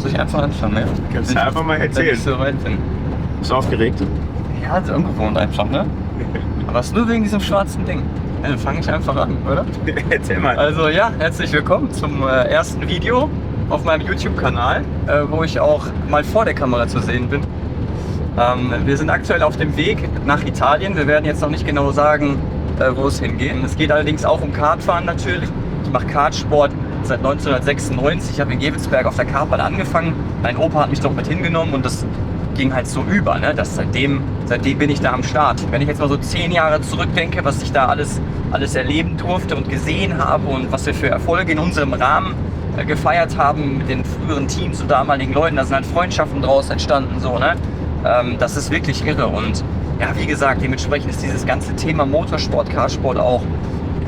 soll ich einfach anfangen, ne? Kannst du einfach mal erzählen. Wenn ich so weit bin. Bist du aufgeregt? Ja, so ungewohnt einfach, ne? Aber es ist nur wegen diesem schwarzen Ding. Ja, dann fange ich einfach an, oder? Erzähl mal. Also ja, herzlich willkommen zum ersten Video auf meinem YouTube-Kanal, wo ich auch mal vor der Kamera zu sehen bin. Wir sind aktuell auf dem Weg nach Italien. Wir werden jetzt noch nicht genau sagen, wo es hingeht. Es geht allerdings auch um Kartfahren natürlich. Ich mache Kartsport seit 1996. Ich habe in Gevelsberg auf der Kartbahn angefangen. Mein Opa hat mich doch mit hingenommen und das ging halt so über. Ne? Seitdem bin ich da am Start. Wenn ich jetzt mal so 10 Jahre zurückdenke, was ich da alles erleben durfte und gesehen habe und was wir für Erfolge in unserem Rahmen gefeiert haben mit den früheren Teams und damaligen Leuten, da sind halt Freundschaften draus entstanden. So, ne? Das ist wirklich irre und ja, wie gesagt, dementsprechend ist dieses ganze Thema Motorsport, Kartsport auch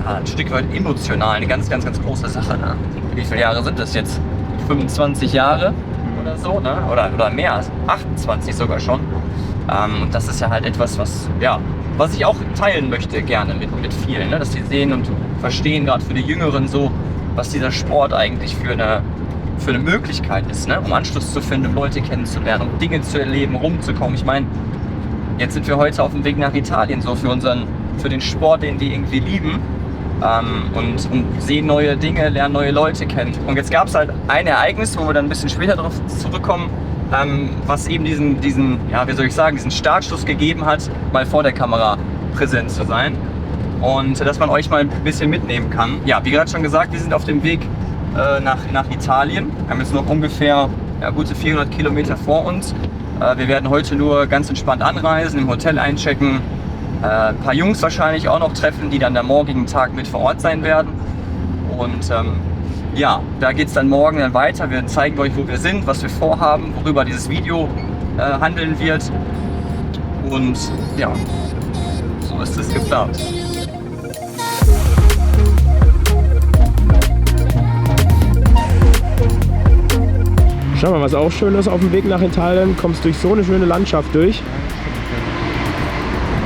ein Stück weit emotional, eine ganz, ganz, ganz große Sache. Ne? Wie viele Jahre sind das jetzt? 25 Jahre oder so, ne? Oder mehr, 28 sogar schon. Und das ist ja halt etwas, was ich auch teilen möchte gerne mit vielen, ne? Dass sie sehen und verstehen, gerade für die Jüngeren so, was dieser Sport eigentlich für eine Möglichkeit ist, ne? Um Anschluss zu finden, um Leute kennenzulernen, um Dinge zu erleben, rumzukommen. Ich meine, jetzt sind wir heute auf dem Weg nach Italien, so für den Sport, den wir irgendwie lieben. Und sehen neue Dinge, lernen neue Leute kennen. Und jetzt gab es halt ein Ereignis, wo wir dann ein bisschen später darauf zurückkommen, was eben diesen Startschuss gegeben hat, mal vor der Kamera präsent zu sein. Und dass man euch mal ein bisschen mitnehmen kann. Ja, wie gerade schon gesagt, wir sind auf dem Weg nach Italien. Wir haben jetzt noch ungefähr gute 400 Kilometer vor uns. Wir werden heute nur ganz entspannt anreisen, im Hotel einchecken. Ein paar Jungs wahrscheinlich auch noch treffen, die dann am morgigen Tag mit vor Ort sein werden. Und da geht es dann morgen dann weiter. Wir zeigen euch, wo wir sind, was wir vorhaben, worüber dieses Video handeln wird. Und ja, so ist es geplant. Schau mal, was auch schön ist auf dem Weg nach Italien, kommst durch so eine schöne Landschaft durch.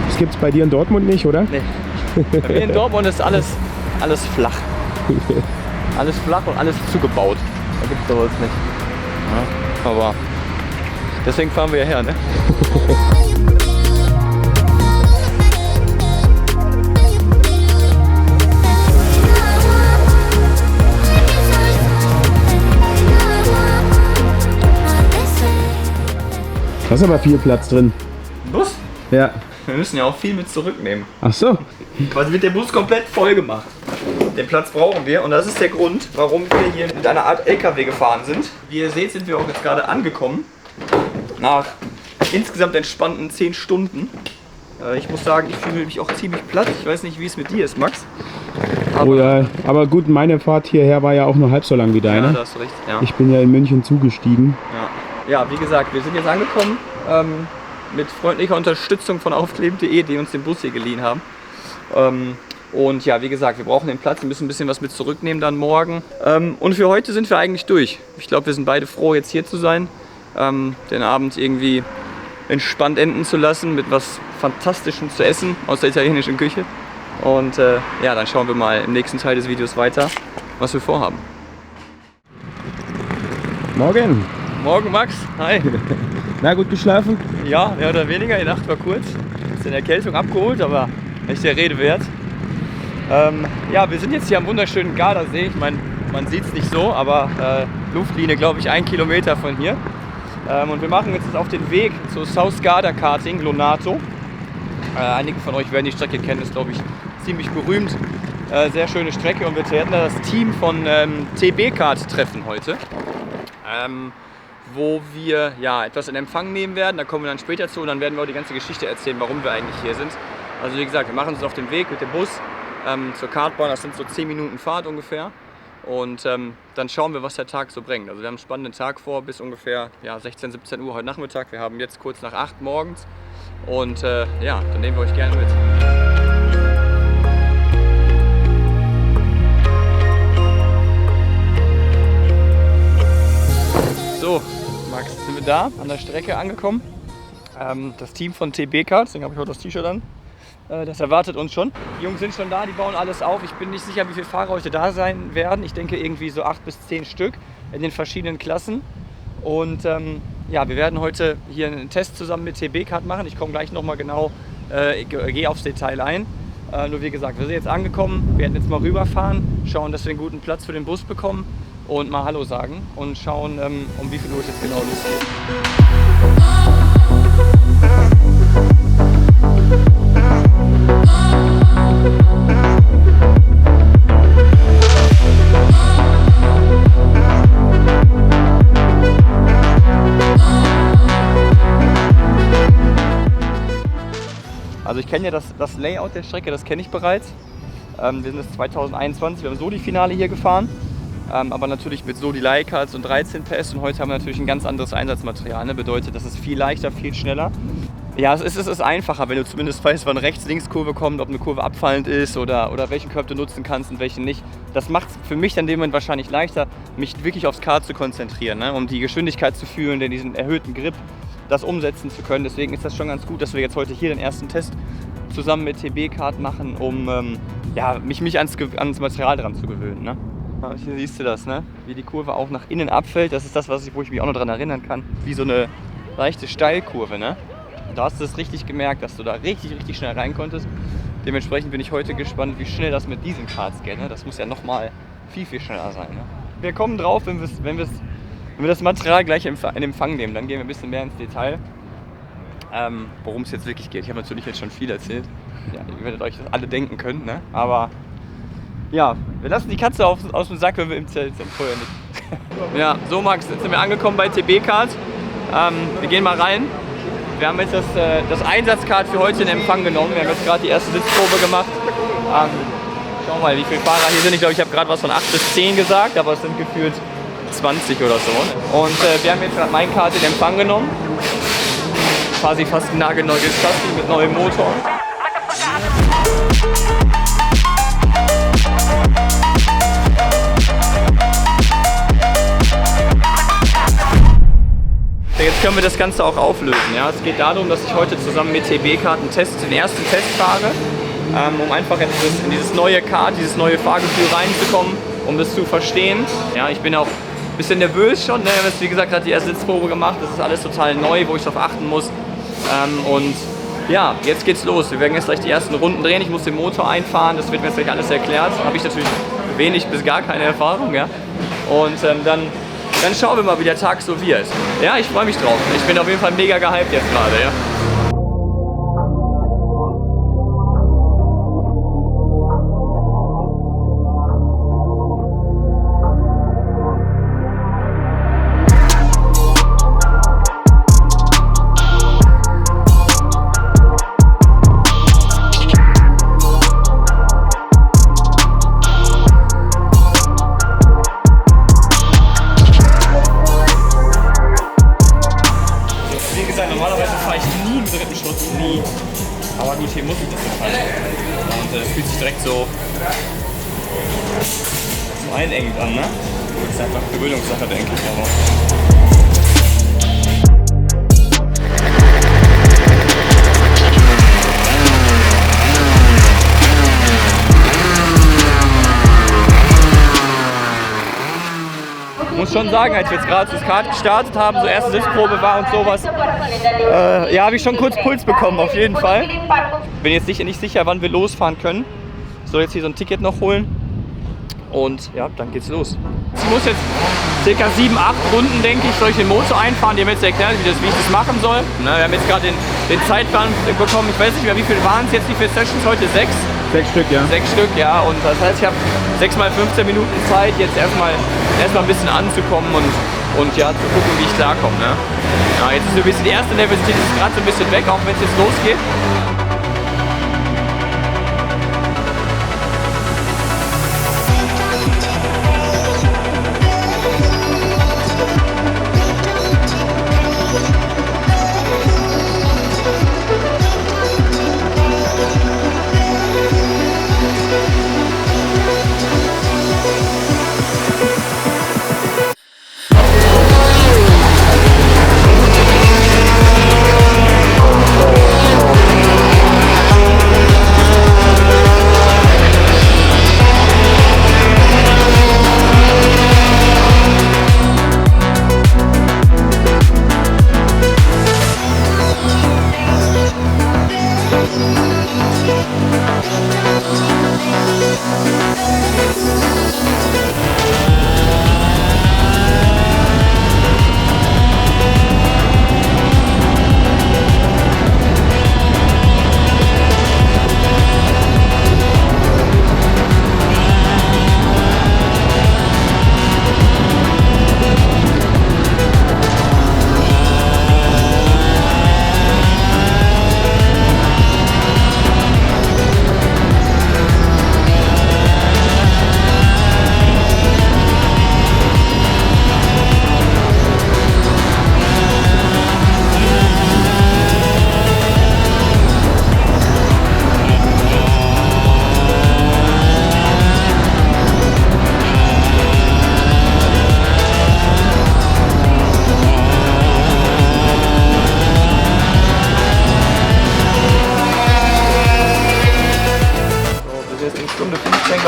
Das gibt es bei dir in Dortmund nicht, oder? Nee. Bei mir in Dortmund ist alles flach. Alles flach und alles zugebaut. Da gibt es sowas nicht. Ja, aber deswegen fahren wir hierher, ne? Da ist aber viel Platz drin. Bus? Ja. Wir müssen ja auch viel mit zurücknehmen. Ach so. Quasi wird der Bus komplett voll gemacht. Den Platz brauchen wir und das ist der Grund, warum wir hier mit einer Art LKW gefahren sind. Wie ihr seht, sind wir auch jetzt gerade angekommen. Nach insgesamt entspannten 10 Stunden. Ich muss sagen, ich fühle mich auch ziemlich platt. Ich weiß nicht, wie es mit dir ist, Max. Oh ja, aber gut, meine Fahrt hierher war ja auch nur halb so lang wie deine. Ja, da hast du recht. Ja. Ich bin ja in München zugestiegen. Ja, wie gesagt, wir sind jetzt angekommen mit freundlicher Unterstützung von aufkleben.de, die uns den Bus hier geliehen haben. Und ja, wie gesagt, wir brauchen den Platz, wir müssen ein bisschen was mit zurücknehmen dann morgen. Und für heute sind wir eigentlich durch. Ich glaube, wir sind beide froh, jetzt hier zu sein, den Abend irgendwie entspannt enden zu lassen mit was Fantastischem zu essen aus der italienischen Küche. Und dann schauen wir mal im nächsten Teil des Videos weiter, was wir vorhaben. Morgen. Morgen, Max. Hi. Na, gut geschlafen? Ja, mehr oder weniger. Die Nacht war kurz. Ist in Erkältung abgeholt, aber nicht der Rede wert. Wir sind jetzt hier am wunderschönen Gardasee. Ich meine, man sieht es nicht so, aber Luftlinie, glaube ich, 1 Kilometer von hier. Und wir machen jetzt auf den Weg zu South Garda Karting, Lonato. Einige von euch werden die Strecke kennen, ist, glaube ich, ziemlich berühmt. Sehr schöne Strecke und wir werden da das Team von TB Kart treffen heute. Wo wir etwas in Empfang nehmen werden, da kommen wir dann später zu und dann werden wir auch die ganze Geschichte erzählen, warum wir eigentlich hier sind. Also wie gesagt, wir machen uns auf den Weg mit dem Bus zur Kartbahn, das sind so 10 Minuten Fahrt ungefähr und dann schauen wir, was der Tag so bringt. Also wir haben einen spannenden Tag vor bis ungefähr 16, 17 Uhr heute Nachmittag, wir haben jetzt kurz nach 8 morgens und dann nehmen wir euch gerne mit. So, Max, sind wir da an der Strecke angekommen. Das Team von TB Kart, deswegen habe ich heute das T-Shirt an. Das erwartet uns schon. Die Jungs sind schon da, die bauen alles auf. Ich bin nicht sicher, wie viele Fahrer heute da sein werden. Ich denke irgendwie so 8 bis 10 Stück in den verschiedenen Klassen. Und ja, wir werden heute hier einen Test zusammen mit TB-Card machen. Ich komme gleich nochmal genau, gehe aufs Detail ein. Nur wie gesagt, wir sind jetzt angekommen, werden jetzt mal rüberfahren, schauen, dass wir einen guten Platz für den Bus bekommen und mal Hallo sagen und schauen, um wie viel Uhr es jetzt genau losgeht. Also ich kenne ja das Layout der Strecke, das kenne ich bereits. Wir sind jetzt 2021, wir haben so die Finale hier gefahren, aber natürlich mit so die Leichards und 13 PS und heute haben wir natürlich ein ganz anderes Einsatzmaterial. Ne? Bedeutet, das ist viel leichter, viel schneller. Ja, es ist einfacher, wenn du zumindest weißt, wann Rechts-Links-Kurve kommt, ob eine Kurve abfallend ist oder welchen Curb du nutzen kannst und welchen nicht. Das macht es für mich dann in dem Moment wahrscheinlich leichter, mich wirklich aufs Kart zu konzentrieren, ne? Um die Geschwindigkeit zu fühlen, diesen erhöhten Grip, das umsetzen zu können. Deswegen ist das schon ganz gut, dass wir jetzt heute hier den ersten Test zusammen mit TB-Card machen, um ja, mich ans Material dran zu gewöhnen. Ne? Hier siehst du das, ne? Wie die Kurve auch nach innen abfällt. Das ist das, wo ich mich auch noch daran erinnern kann. Wie so eine leichte Steilkurve. Ne? Da hast du es richtig gemerkt, dass du da richtig schnell rein konntest. Dementsprechend bin ich heute gespannt, wie schnell das mit diesen Karts geht. Ne? Das muss ja nochmal viel schneller sein. Ne? Wir kommen drauf, wenn wir das Material gleich in Empfang nehmen, dann gehen wir ein bisschen mehr ins Detail, worum es jetzt wirklich geht. Ich habe natürlich jetzt schon viel erzählt. Ja, ihr werdet euch das alle denken können, ne? Aber ja, wir lassen die Katze aus dem Sack, wenn wir im Zelt sind, vorher nicht. Ja, so Max, jetzt sind wir angekommen bei TB-Card. Wir gehen mal rein. Wir haben jetzt das Einsatzcard für heute in Empfang genommen. Wir haben jetzt gerade die erste Sitzprobe gemacht. Schauen wir mal, wie viele Fahrer hier sind. Ich glaube, ich habe gerade was von 8 bis 10 gesagt, aber es sind gefühlt 20 oder so. Und wir haben jetzt gerade mein Kart in Empfang genommen. Quasi fast ein nagelneues Chassis mit neuem Motor. Jetzt können wir das Ganze auch auflösen. Ja? Es geht darum, dass ich heute zusammen mit TB-Card den ersten Test fahre, um einfach in dieses neue Kart, dieses neue Fahrgefühl reinzukommen, um das zu verstehen. Ja, ich bin auch ein bisschen nervös schon. Ne? Wir haben jetzt, wie gesagt, gerade die erste Sitzprobe gemacht. Das ist alles total neu, wo ich darauf achten muss. Und ja, jetzt geht's los. Wir werden jetzt gleich die ersten Runden drehen. Ich muss den Motor einfahren. Das wird mir jetzt gleich alles erklärt. Da habe ich natürlich wenig bis gar keine Erfahrung. Ja? Und dann schauen wir mal, wie der Tag so wird. Ja, ich freue mich drauf. Ich bin auf jeden Fall mega gehypt jetzt gerade. Ja? Normalerweise fahre ich nie im dritten Schutz, nie. Aber gut, hier muss ich das fahren. Und es fühlt sich direkt so einengend an, ne? Das ist einfach Gewöhnungssache, denke ich. Aber ich muss schon sagen, als wir jetzt gerade das Kart gestartet haben, so erste Sitzprobe war und sowas, ja, habe ich schon kurz Puls bekommen, auf jeden Fall. Bin jetzt nicht sicher, wann wir losfahren können. Ich soll jetzt hier so ein Ticket noch holen und ja, dann geht's los. Ich muss jetzt ca. 7, 8 Runden, denke ich, soll ich den Motor einfahren. Die haben jetzt erklärt, wie ich das machen soll. Na, wir haben jetzt gerade den Zeitplan bekommen. Ich weiß nicht mehr, wie viele waren es jetzt, wie viele Sessions heute? 6? 6 Stück, ja. 6 Stück, ja. Und das heißt, ich habe 6 mal 15 Minuten Zeit, jetzt erstmal ein bisschen anzukommen und ja, zu gucken, wie ich klarkomme. Ne? Ja, jetzt ist so ein bisschen die erste Nervosität ist gerade so ein bisschen weg, auch wenn es jetzt losgeht.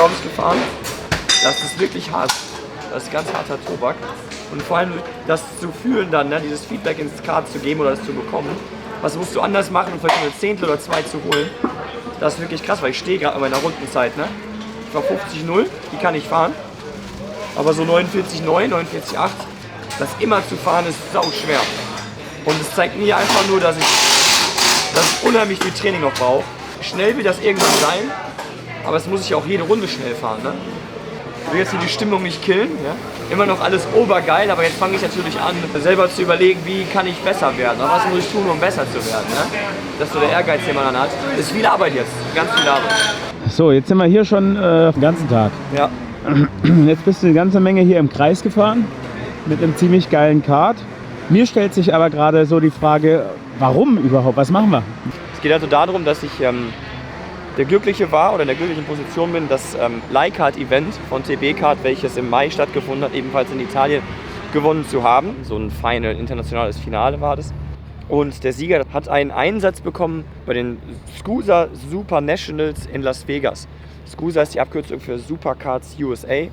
glaube ich, gefahren. Das ist wirklich hart. Das ist ganz harter Tobak. Und vor allem das zu fühlen dann, ne, dieses Feedback ins Kart zu geben oder das zu bekommen. Was musst du anders machen, um vielleicht eine Zehntel oder zwei zu holen? Das ist wirklich krass, weil ich stehe gerade in meiner Rundenzeit. Ne? Ich war 50,0, die kann ich fahren. Aber so 49,9, 49,8, das immer zu fahren ist sau schwer. Und es zeigt mir einfach nur, dass ich unheimlich viel Training noch brauche. Schnell will das irgendwann sein, aber es muss ich auch jede Runde schnell fahren. Ne? Ich will jetzt hier die Stimmung nicht killen. Ja? Immer noch alles obergeil, aber jetzt fange ich natürlich an, selber zu überlegen, wie kann ich besser werden. Aber was muss ich tun, um besser zu werden? Ne? Das ist so der Ehrgeiz, den man dann hat. Das ist viel Arbeit jetzt, ganz viel Arbeit. So, jetzt sind wir hier schon den ganzen Tag. Ja. Jetzt bist du eine ganze Menge hier im Kreis gefahren mit einem ziemlich geilen Kart. Mir stellt sich aber gerade so die Frage, warum überhaupt? Was machen wir? Es geht also darum, dass ich der Glückliche war oder in der glücklichen Position bin, das Leihkart-Event von TB Kart, welches im Mai stattgefunden hat, ebenfalls in Italien, gewonnen zu haben. So ein Final, internationales Finale war das. Und der Sieger hat einen Einsatz bekommen bei den SCUSA Super Nationals in Las Vegas. SCUSA ist die Abkürzung für Superkarts USA.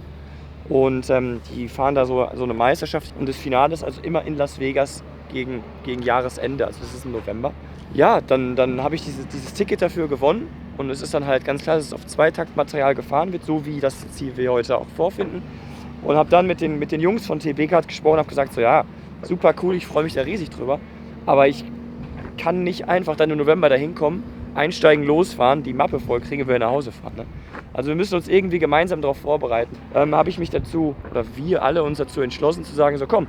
Und die fahren da so eine Meisterschaft. Und das Finale ist also immer in Las Vegas gegen Jahresende, also das ist im November. Ja, dann habe ich dieses Ticket dafür gewonnen. Und es ist dann halt ganz klar, dass es auf Zweitaktmaterial gefahren wird, so wie das Ziel wir heute auch vorfinden. Und habe dann mit den Jungs von TB Kart gesprochen und habe gesagt, so ja, super cool, ich freue mich da riesig drüber. Aber ich kann nicht einfach dann im November da hinkommen, einsteigen, losfahren, die Mappe voll kriegen, wir nach Hause fahren. Ne? Also wir müssen uns irgendwie gemeinsam darauf vorbereiten. Habe ich mich dazu, oder wir alle uns dazu entschlossen zu sagen, so komm,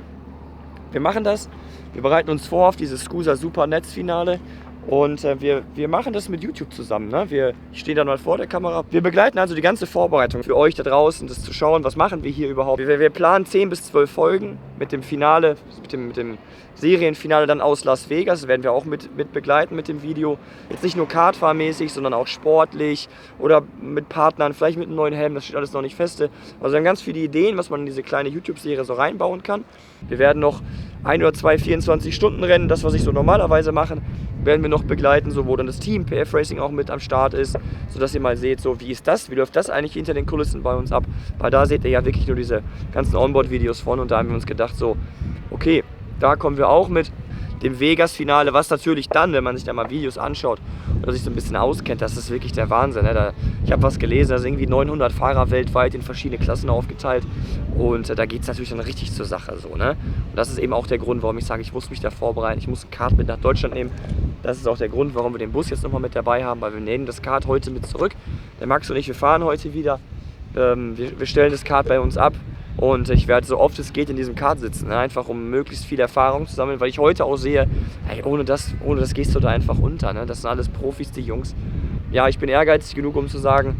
wir machen das, wir bereiten uns vor auf dieses SCUSA Super Netzfinale. Und wir machen das mit YouTube zusammen. Ne? Ich stehe da mal vor der Kamera. Wir begleiten also die ganze Vorbereitung für euch da draußen, das zu schauen, was machen wir hier überhaupt. Wir planen 10 bis 12 Folgen mit dem Finale, mit dem Serienfinale dann aus Las Vegas. Das werden wir auch mit begleiten mit dem Video. Jetzt nicht nur Kartfahrmäßig, sondern auch sportlich oder mit Partnern, vielleicht mit einem neuen Helm, das steht alles noch nicht fest. Also wir haben ganz viele Ideen, was man in diese kleine YouTube-Serie so reinbauen kann. Wir werden noch 1 oder 2 24-Stunden-Rennen, das was ich so normalerweise mache, werden wir noch begleiten, so, wo dann das Team PF Racing auch mit am Start ist, sodass ihr mal seht, so, wie läuft das eigentlich hinter den Kulissen bei uns ab, weil da seht ihr ja wirklich nur diese ganzen Onboard-Videos von und da haben wir uns gedacht, so, okay, da kommen wir auch mit dem Vegas-Finale, was natürlich dann, wenn man sich da mal Videos anschaut oder sich so ein bisschen auskennt, das ist wirklich der Wahnsinn. Ne? Ich habe was gelesen, da sind irgendwie 900 Fahrer weltweit in verschiedene Klassen aufgeteilt und da geht es natürlich dann richtig zur Sache. So, ne? Und das ist eben auch der Grund, warum ich sage, ich muss mich da vorbereiten, ich muss ein Kart mit nach Deutschland nehmen. Das ist auch der Grund, warum wir den Bus jetzt nochmal mit dabei haben, weil wir nehmen das Kart heute mit zurück. Der Max und ich, wir fahren heute wieder, wir stellen das Kart bei uns ab. Und ich werde so oft es geht in diesem Kart sitzen, ne? Einfach um möglichst viel Erfahrung zu sammeln, weil ich heute auch sehe, hey, ohne das gehst du da einfach unter. Ne? Das sind alles Profis, die Jungs. Ja, ich bin ehrgeizig genug, um zu sagen,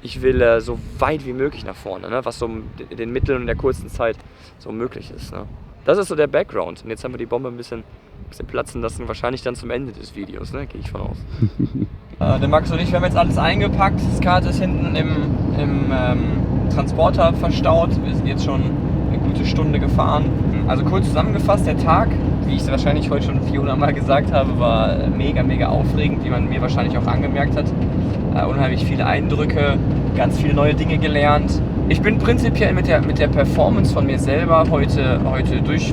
ich will so weit wie möglich nach vorne, ne? Was so in den Mitteln und der kurzen Zeit so möglich ist. Ne? Das ist so der Background. Und jetzt haben wir die Bombe ein bisschen platzen lassen, wahrscheinlich dann zum Ende des Videos, ne? Gehe ich von aus. Der Max und ich, wir haben jetzt alles eingepackt. Das Kart ist hinten im Transporter verstaut. Wir sind jetzt schon eine gute Stunde gefahren. Also kurz zusammengefasst, der Tag, wie ich es wahrscheinlich heute schon 400 Mal gesagt habe, war mega, mega aufregend, wie man mir wahrscheinlich auch angemerkt hat. Unheimlich viele Eindrücke, ganz viele neue Dinge gelernt. Ich bin prinzipiell mit der Performance von mir selber heute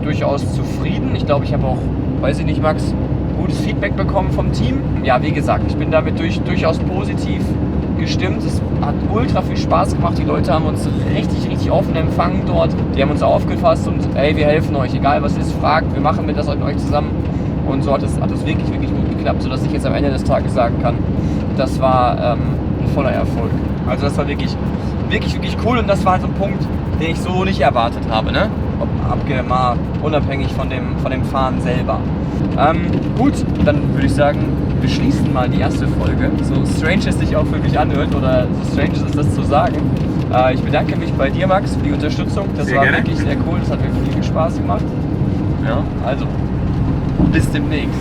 durchaus zufrieden. Ich glaube, ich habe auch, weiß ich nicht, Max, gutes Feedback bekommen vom Team. Ja, wie gesagt, ich bin damit durchaus positiv gestimmt. Es hat ultra viel Spaß gemacht. Die Leute haben uns richtig, richtig offen empfangen dort. Die haben uns aufgefasst und hey, wir helfen euch, egal was ist, fragt, wir machen das mit euch zusammen. Und so hat es wirklich, wirklich gut geklappt, sodass ich jetzt am Ende des Tages sagen kann, das war ein voller Erfolg. Also das war wirklich, wirklich, wirklich cool und das war so ein Punkt, den ich so nicht erwartet habe, ne? Mal unabhängig von dem Fahren selber. Gut, dann würde ich sagen, wir schließen mal die erste Folge. So strange es sich auch für mich anhört oder so strange ist es, das zu sagen. Ich bedanke mich bei dir, Max, für die Unterstützung. Das war wirklich sehr cool, das hat mir viel Spaß gemacht. Ja, also, bis demnächst.